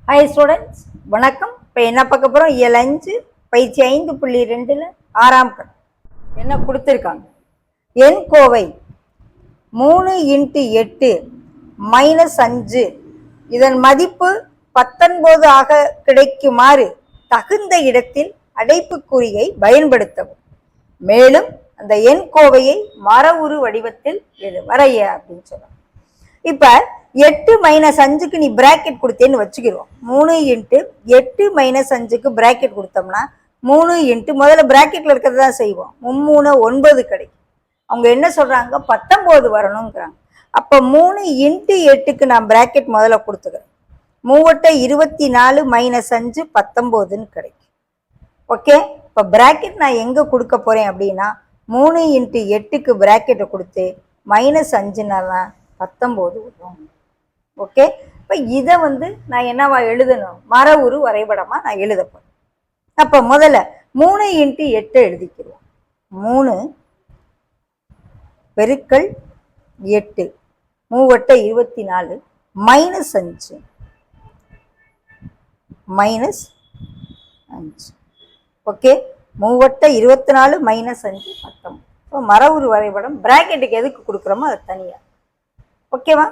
Hi students, வணக்கம். இப்போ என்ன பார்க்க போகிறோம்? இயல் 5 பயிற்சி 5.2 ஆறாம் கணக்கு என்ன கொடுத்துருக்காங்க? எண் கோவை 3 × 8 - 5 இதன் மதிப்பு 19 ஆக கிடைக்குமாறு தகுந்த இடத்தில் அடைப்புக்குறியை பயன்படுத்தவும். மேலும் அந்த எண் கோவையை மர உரு வடிவத்தில் வரைய அப்படின்னு சொல்லுவாங்க. இப்ப 8 - 5க்கு நீ பிராக்கெட் கொடுத்தேன்னு வச்சுக்கிறோம். 3 × 8 - 5க்கு பிராக்கெட் கொடுத்தோம்னா 3 × முதல்ல பிராக்கெட்ல இருக்கிறது தான் செய்வோம். 3 9 கிடைக்கும். அவங்க என்ன சொல்றாங்க? 19 வரணுங்கிறாங்க. அப்ப 3 × 8க்கு நான் பிராக்கெட் முதல்ல கொடுத்துக்கிறேன். 3 24 - 5 19ன்னு கிடைக்கும். ஓகே, இப்போ பிராக்கெட் நான் எங்க கொடுக்க போறேன் அப்படின்னா 3 × 8க்கு பிராக்கெட்டை கொடுத்து -5னால 19 வரும். ஓகே, இப்போ இதை நான் என்னவா எழுதணும்? மர உரு வரைபடமா நான் எழுத போறேன். அப்ப முதல்ல 3 × 8 எழுதிக்கிறோம். 3 பெருக்கல் 8 3 24 -5 -5. ஓகே, 3 24 -5 19. இப்போ மர உரு வரைபடம் பிராக்கெட்டுக்கு எதுக்கு கொடுக்குறோமோ அது தனியா. ஓகேவா?